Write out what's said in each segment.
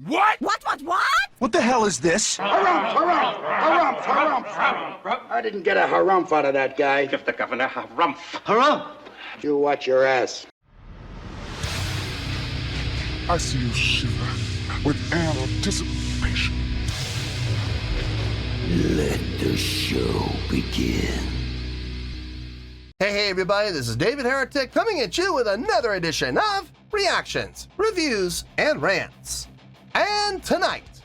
What? What? What the hell is this? Harumph. I didn't get a harumph out of that guy. Give the governor harumph. Harumph! You watch your ass. I see you shiver with anticipation. Let the show begin. Hey everybody, this is David Heretic coming at you with another edition of Reactions, Reviews, and Rants. And tonight,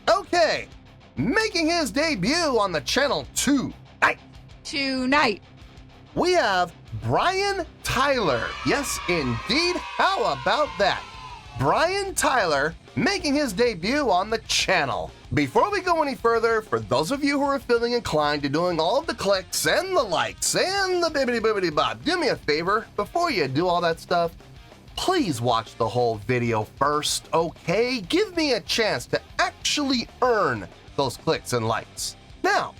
okay, making his debut on the channel tonight, we have Brian Tyler. Yes, indeed. How about that? Brian Tyler making his debut on the channel. Before we go any further, for those of you who are feeling inclined to doing all of the clicks and the likes and the bibbidi bob, do me a favor, before you do all that stuff, please watch the whole video first, okay? Give me a chance to actually earn those clicks and likes. Now,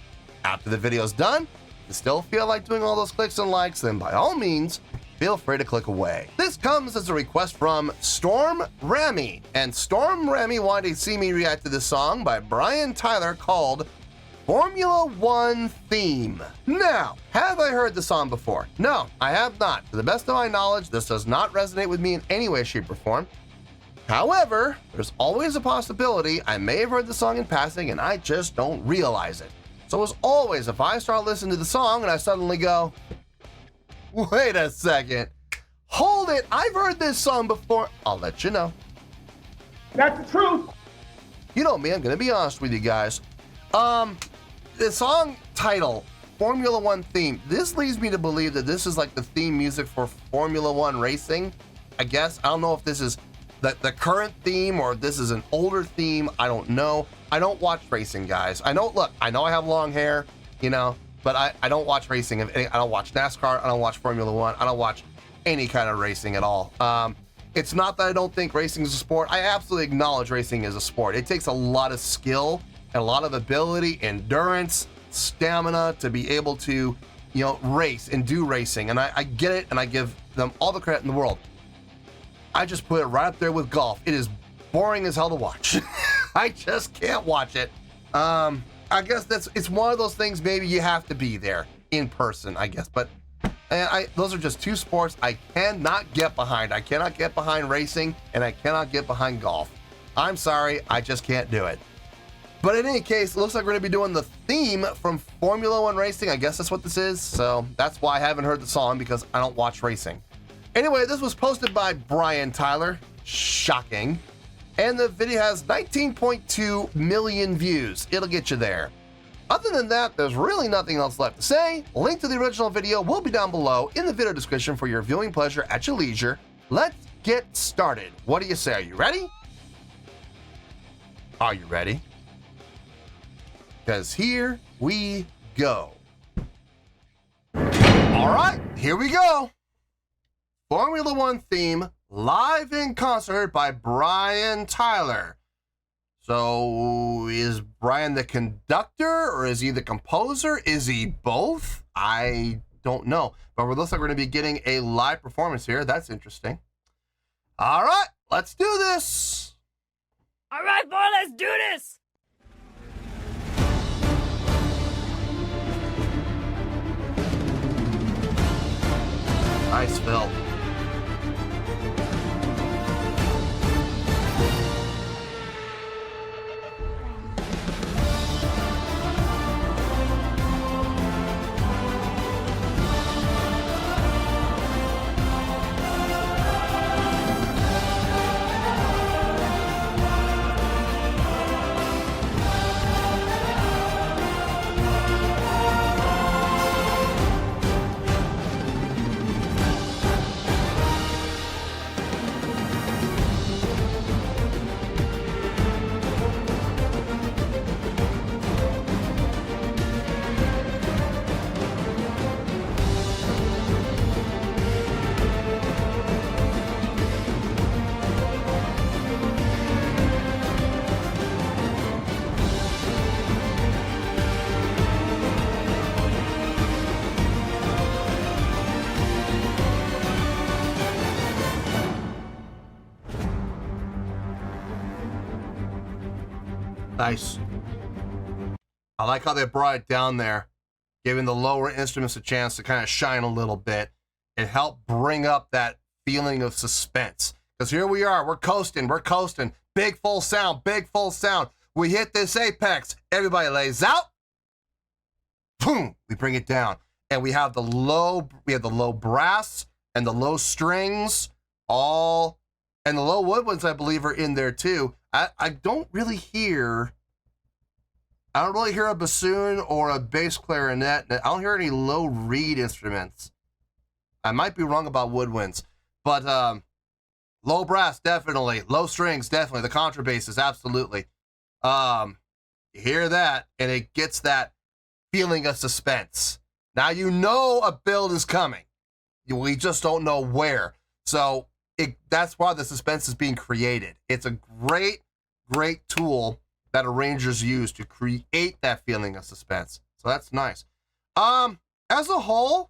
after the video's done, if you still feel like doing all those clicks and likes, then by all means, feel free to click away. This comes as a request from Storm Rami, and Storm Rami wanted to see me react to this song by Brian Tyler called Formula One Theme. Now, have I heard the song before? No, I have not. To the best of my knowledge, this does not resonate with me in any way, shape, or form. However, there's always a possibility I may have heard the song in passing and I just don't realize it. So as always, if I start listening to the song and I suddenly go, wait a second, hold it, I've heard this song before, I'll let you know. That's the truth. You know me, I'm gonna be honest with you guys. The song title, Formula One Theme, this leads me to believe that this is like the theme music for Formula One racing, I guess. I don't know if this is the current theme or if this is an older theme, I don't know. I don't watch racing, guys. I know I have long hair, you know, but I don't watch racing. I don't watch NASCAR, I don't watch Formula One, I don't watch any kind of racing at all. It's not that I don't think racing is a sport. I absolutely acknowledge racing is a sport. It takes a lot of skill and a lot of ability, endurance, stamina to be able to, you know, race and do racing. And I get it, and I give them all the credit in the world. I just put it right up there with golf. It is boring as hell to watch. I just can't watch it. I guess it's one of those things, maybe you have to be there in person, I guess. But those are just two sports I cannot get behind. I cannot get behind racing, and I cannot get behind golf. I'm sorry, I just can't do it. But in any case, it looks like we're going to be doing the theme from Formula One racing. I guess that's what this is. So that's why I haven't heard the song, because I don't watch racing. Anyway, this was posted by Brian Tyler. Shocking. And the video has 19.2 million views. It'll get you there. Other than that, there's really nothing else left to say. Link to the original video will be down below in the video description for your viewing pleasure at your leisure. Let's get started. What do you say? Are you ready? Are you ready? Because here we go. All right, here we go. Formula One theme, live in concert by Brian Tyler. So is Brian the conductor, or is he the composer? Is he both? I don't know. But it looks like we're going to be getting a live performance here. That's interesting. All right, let's do this. All right, boy, let's do this. Nice, Phil. Nice. I like how they brought it down there, giving the lower instruments a chance to kind of shine a little bit. It helped bring up that feeling of suspense. Because here we are, we're coasting. Big full sound. We hit this apex. Everybody lays out. Boom, we bring it down. And we have the low brass and the low strings, and the low woodwinds, I believe, are in there too. I don't really hear a bassoon or a bass clarinet. I don't hear any low reed instruments. I might be wrong about woodwinds, but low brass, definitely. Low strings, definitely. The contrabasses, absolutely. You hear that, and it gets that feeling of suspense. Now you know a build is coming. We just don't know where. So that's why the suspense is being created. It's a great, great tool that arrangers use to create that feeling of suspense. So that's nice. As a whole,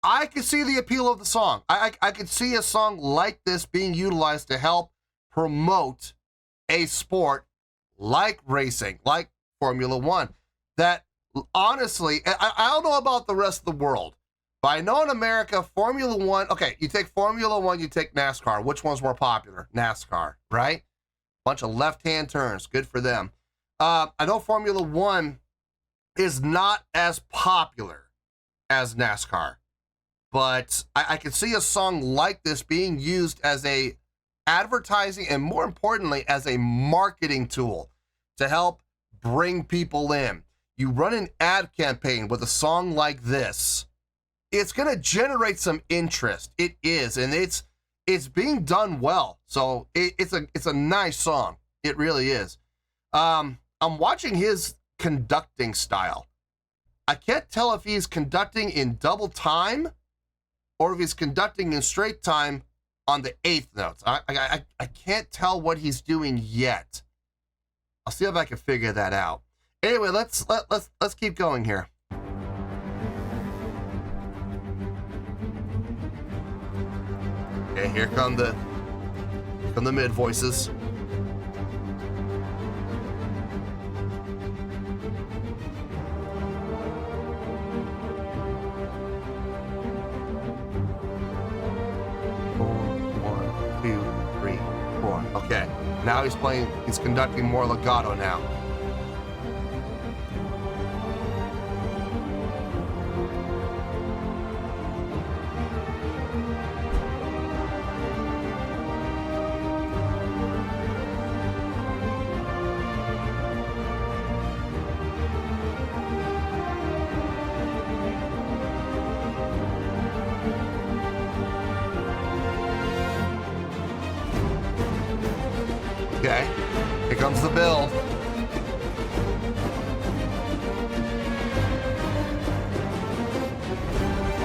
I could see the appeal of the song. I could see a song like this being utilized to help promote a sport like racing, like Formula One. That honestly, I don't know about the rest of the world, but I know in America, Formula One, okay, you take Formula One, you take NASCAR. Which one's more popular? NASCAR, right? Bunch of left-hand turns, good for them. I know Formula One is not as popular as NASCAR. But I could see a song like this being used as a advertising and, more importantly, as a marketing tool to help bring people in. You run an ad campaign with a song like this, it's going to generate some interest. It is, and it's being done well. So it's a nice song. It really is. I'm watching his conducting style. I can't tell if he's conducting in double time or if he's conducting in straight time on the eighth notes. I can't tell what he's doing yet. I'll see if I can figure that out. Anyway, let's keep going here. Okay, here come the mid voices. Okay, now he's conducting more legato now. Okay, here comes the build.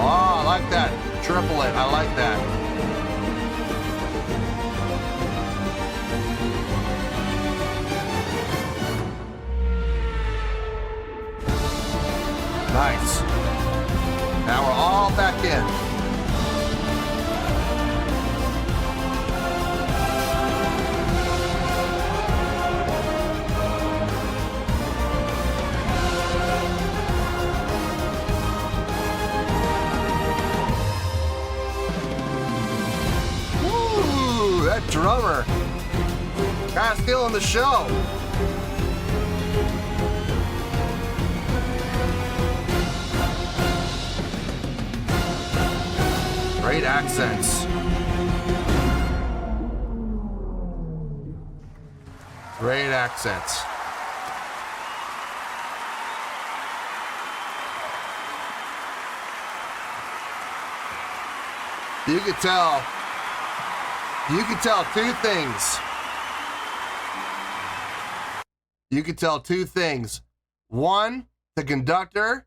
Oh, I like that. Triplet, I like that. Nice. Now we're all back in. That drummer kind of stealing the show. Great accents. Great accents. You could tell two things. You could tell two things. One, the conductor,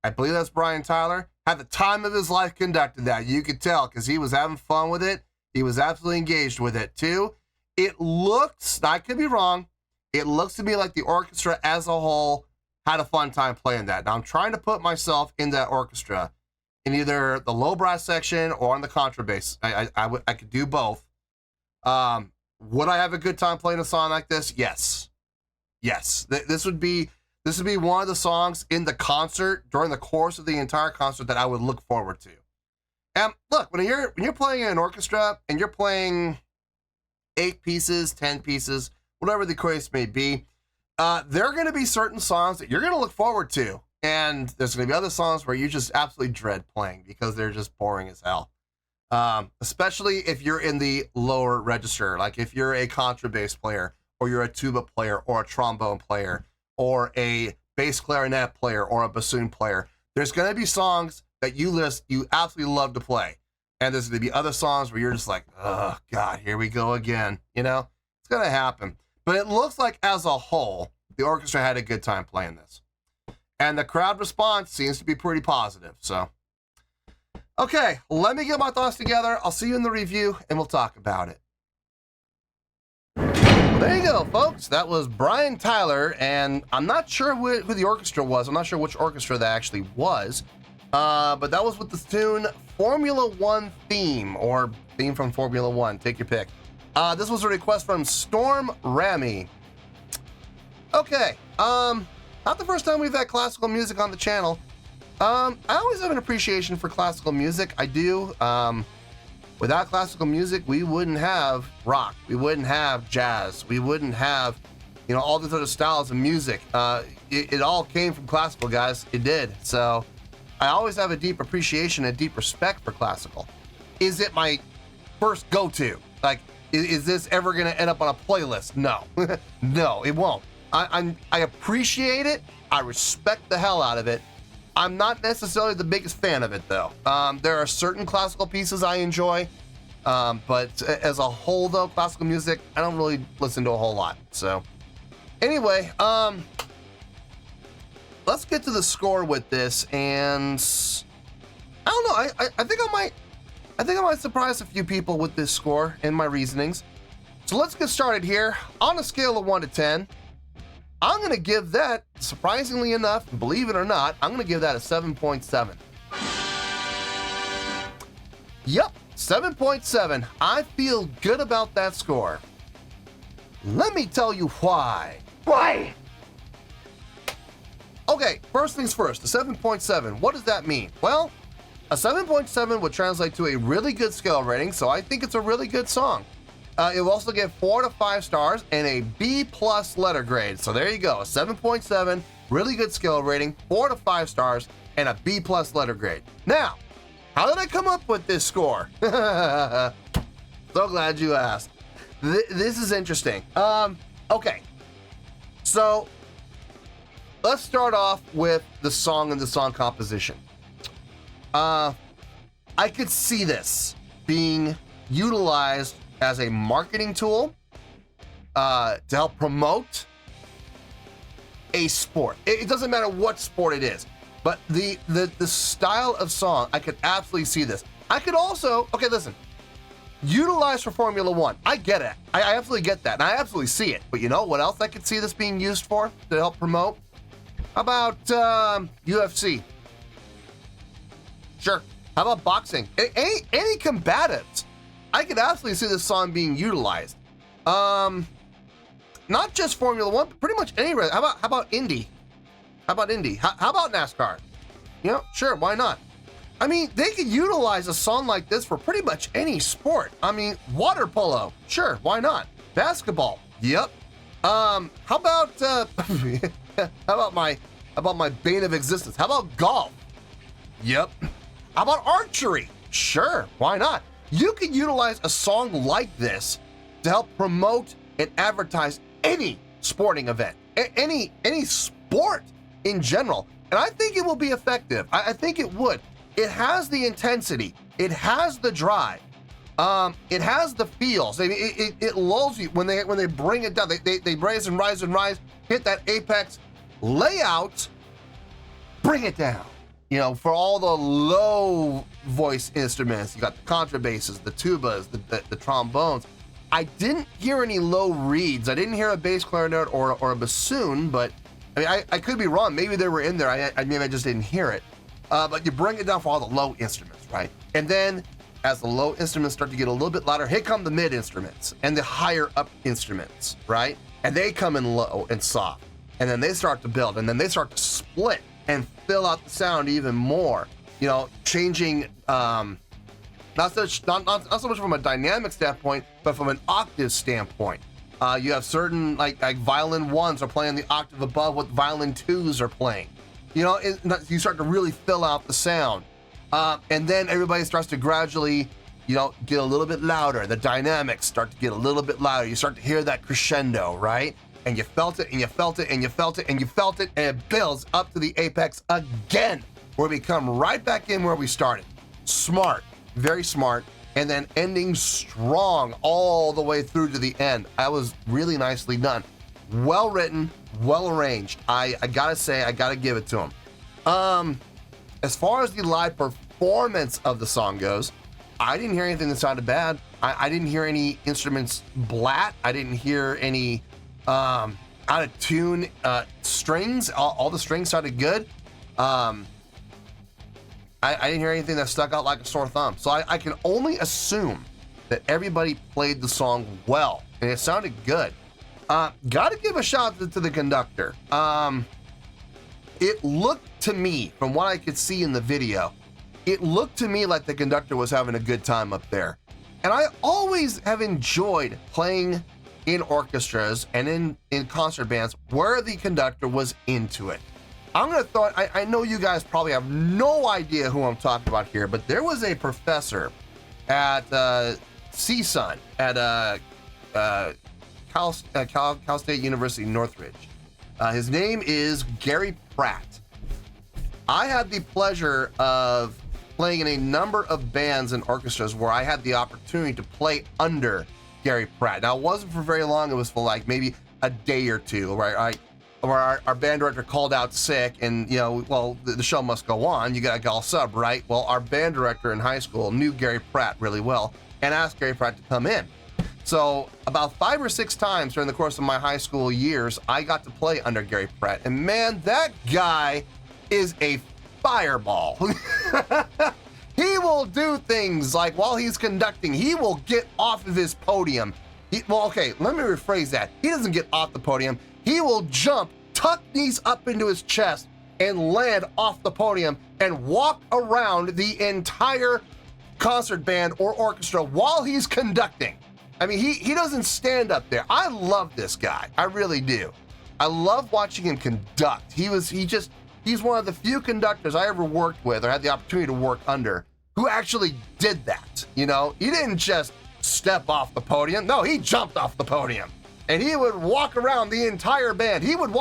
I believe that's Brian Tyler, had the time of his life conducting that. You could tell because he was having fun with it. He was absolutely engaged with it. Two, it looks, I could be wrong, it looks to me like the orchestra as a whole had a fun time playing that. Now I'm trying to put myself in that orchestra in either the low brass section or on the contrabass. I could do both. Would I have a good time playing a song like this? Yes. Yes. This would be one of the songs in the concert during the course of the entire concert that I would look forward to. And look, when you're playing in an orchestra and you're playing 8 pieces, 10 pieces, whatever the case may be, there are going to be certain songs that you're going to look forward to. And there's going to be other songs where you just absolutely dread playing because they're just boring as hell. Especially if you're in the lower register, like if you're a contrabass player, or you're a tuba player, or a trombone player, or a bass clarinet player, or a bassoon player. There's going to be songs that you absolutely love to play. And there's going to be other songs where you're just like, oh, God, here we go again. You know, it's going to happen. But it looks like as a whole, the orchestra had a good time playing this. And the crowd response seems to be pretty positive. So, okay, let me get my thoughts together. I'll see you in the review, and we'll talk about it. There you go, folks. That was Brian Tyler, and I'm not sure who the orchestra was. I'm not sure which orchestra that actually was. But that was with the tune Formula One Theme, or Theme from Formula One. Take your pick. This was a request from Storm Rami. Okay, not the first time we've had classical music on the channel. I always have an appreciation for classical music. I do. Without classical music, we wouldn't have rock. We wouldn't have jazz. We wouldn't have, all these other styles of music. It all came from classical, guys. It did. So I always have a deep appreciation and deep respect for classical. Is it my first go-to? Like, is this ever going to end up on a playlist? No. No, it won't. I appreciate it. I respect the hell out of it. I'm not necessarily the biggest fan of it, though. There are certain classical pieces I enjoy, but as a whole, though, classical music, I don't really listen to a whole lot. So, anyway, let's get to the score with this, and I don't know. I think I might surprise a few people with this score and my reasonings. So let's get started here. On a scale of 1 to 10. I'm going to give that, surprisingly enough, believe it or not, I'm going to give that a 7.7. Yep, 7.7. I feel good about that score. Let me tell you why. Why? Okay, first things first, the 7.7. What does that mean? Well, a 7.7 would translate to a really good scale rating, so I think it's a really good song. It will also get 4 to 5 stars and a B+ letter grade. So there you go, a 7.7, really good scale rating, 4 to 5 stars, and a B+ letter grade. Now, how did I come up with this score? So glad you asked. This is interesting. Okay, so let's start off with the song and the song composition. I could see this being utilized as a marketing tool to help promote a sport. It doesn't matter what sport it is, but the style of song, I could absolutely see this. I could also, okay, listen, utilize for Formula One. I get it. I absolutely get that, and I absolutely see it. But you know what else I could see this being used for to help promote? How about UFC? Sure. How about boxing? Any combatives? I could absolutely see this song being utilized. Not just Formula One, but pretty much any race. How about Indy? How about Indy? How about NASCAR? Sure, why not? I mean, they could utilize a song like this for pretty much any sport. I mean, water polo, sure, why not? Basketball, yep. How about my bane of existence? How about golf? Yep. How about archery? Sure, why not? You can utilize a song like this to help promote and advertise any sporting event, any sport in general. And I think it will be effective. I think it would. It has the intensity. It has the drive. It has the feels. I mean, it lulls you when they bring it down. They raise and rise and rise, hit that apex layout, bring it down. For all the low voice instruments, you got the contrabasses, the tubas, the trombones. I didn't hear any low reeds. I didn't hear a bass clarinet or a bassoon, but I mean, I could be wrong. Maybe they were in there. Maybe I just didn't hear it. But you bring it down for all the low instruments, right? And then as the low instruments start to get a little bit louder, here come the mid instruments and the higher up instruments, right? And they come in low and soft, and then they start to build, and then they start to split and fill out the sound even more. You know, changing not so much from a dynamic standpoint, but from an octave standpoint. You have certain like violin ones are playing the octave above what violin twos are playing. You know, you start to really fill out the sound. And then everybody starts to gradually, you know, get a little bit louder. The dynamics start to get a little bit louder. You start to hear that crescendo, right? And you felt it, and you felt it, and you felt it, and you felt it, and it builds up to the apex again, where we come right back in where we started. Smart, very smart, and then ending strong all the way through to the end. That was really nicely done. Well written, well arranged. I gotta say, I gotta give it to him. As far as the live performance of the song goes, I didn't hear anything that sounded bad. I didn't hear any instruments blat. I didn't hear any out of tune strings. All the strings sounded good. I didn't hear anything that stuck out like a sore thumb. So I can only assume that everybody played the song well, and it sounded good. Gotta give a shout out to the conductor. It looked to me, from what I could see in the video, it looked to me like the conductor was having a good time up there. And I always have enjoyed playing in orchestras and in concert bands where the conductor was into it. I'm gonna throw it, I know you guys probably have no idea who I'm talking about here, but there was a professor at CSUN at Cal State University Northridge. His name is Gary Pratt. I had the pleasure of playing in a number of bands and orchestras where I had the opportunity to play under Gary Pratt. Now, it wasn't for very long. It was for like maybe a day or two, right? Where our band director called out sick, and you know, well, the show must go on. You got to call sub, right? Well, our band director in high school knew Gary Pratt really well and asked Gary Pratt to come in. So about 5 or 6 times during the course of my high school years, I got to play under Gary Pratt, and man, that guy is a fireball. He will do things like while he's conducting, he will get off of his podium. Well, okay, let me rephrase that. He doesn't get off the podium. He will jump, tuck knees up into his chest, and land off the podium and walk around the entire concert band or orchestra while he's conducting. I mean, he doesn't stand up there. I love this guy. I really do. I love watching him conduct. He's one of the few conductors I ever worked with or had the opportunity to work under who actually did that. You know, he didn't just step off the podium. No, he jumped off the podium and he would walk around the entire band. He would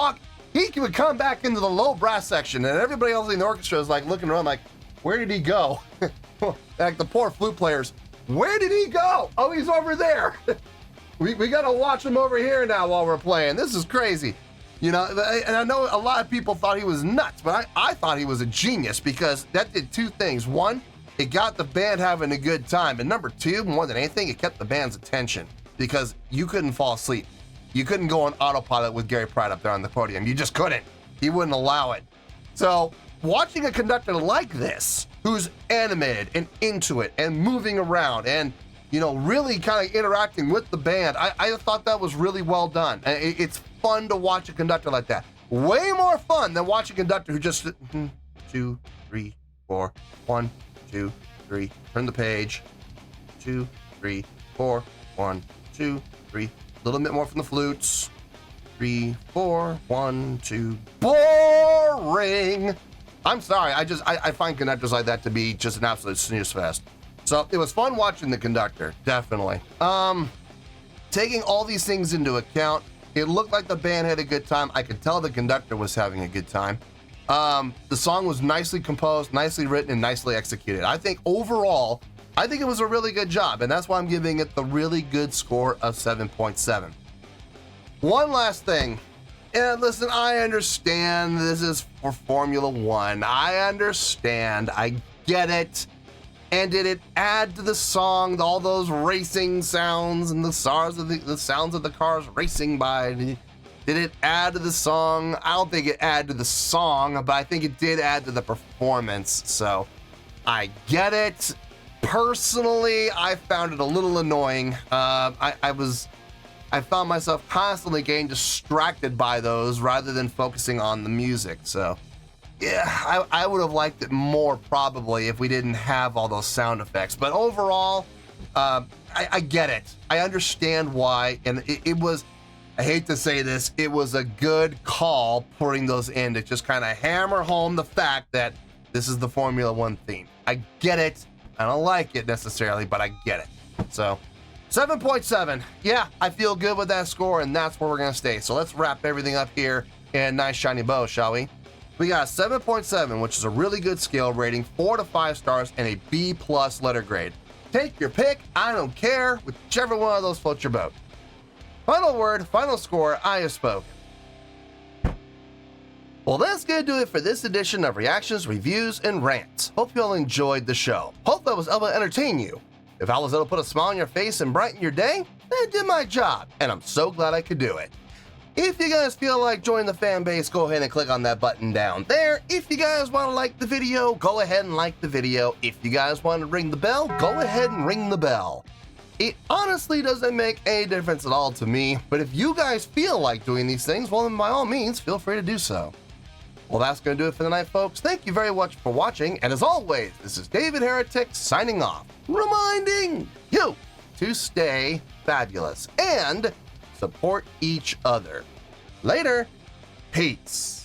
come back into the low brass section, and everybody else in the orchestra is like looking around like, where did he go? Like the poor flute players. Where did he go? Oh, he's over there. we got to watch him over here now while we're playing. This is crazy. You know, and I know a lot of people thought he was nuts, but I thought he was a genius because that did 2 things. 1, it got the band having a good time. And number 2, more than anything, it kept the band's attention because you couldn't fall asleep. You couldn't go on autopilot with Gary Pratt up there on the podium. You just couldn't. He wouldn't allow it. So watching a conductor like this, who's animated and into it and moving around and, you know, really kind of interacting with the band, I thought that was really well done. It's fun to watch a conductor like that. Way more fun than watching a conductor who just 2, 3, 4, 1, 2, 3, turn the page, 2, 3, 4, 1, 2, 3, a little bit more from the flutes, 3, 4, 1, 2, boring. I'm sorry, I find conductors like that to be just an absolute snooze fest. So it was fun watching the conductor, definitely. Taking all these things into account, it looked like the band had a good time. I could tell the conductor was having a good time. The song was nicely composed, nicely written, and nicely executed. I think overall, it was a really good job, and that's why I'm giving it the really good score of 7.7. One last thing. And listen, I understand this is for Formula One. I understand. I get it. And did it add to the song, all those racing sounds and the sounds of the cars racing by? Did it add to the song? I don't think it added to the song, but I think it did add to the performance. So I get it. Personally, I found it a little annoying. I found myself constantly getting distracted by those rather than focusing on the music. So, yeah, I would have liked it more probably if we didn't have all those sound effects. But overall, I get it. I understand why, and it was, I hate to say this, it was a good call putting those in to just kind of hammer home the fact that this is the Formula One theme. I get it. I don't like it necessarily, but I get it. So, 7.7. Yeah, I feel good with that score, and that's where we're going to stay. So let's wrap everything up here in a nice shiny bow, shall we? We got 7.7, which is a really good scale rating, 4 to 5 stars, and a B+ letter grade. Take your pick. I don't care. Whichever one of those floats your boat. Final word, final score, I have spoken. Well, that's going to do it for this edition of Reactions, Reviews, and Rants. Hope you all enjoyed the show. Hope I was able to entertain you. If I was able to put a smile on your face and brighten your day, then I did my job, and I'm so glad I could do it. If you guys feel like joining the fan base, go ahead and click on that button down there. If you guys want to like the video, go ahead and like the video. If you guys want to ring the bell, go ahead and ring the bell. It honestly doesn't make any difference at all to me, but if you guys feel like doing these things, well, then by all means, feel free to do so. Well, that's going to do it for the night, folks. Thank you very much for watching, and as always, this is David Heretic signing off, reminding you to stay fabulous and support each other. Later. Peace.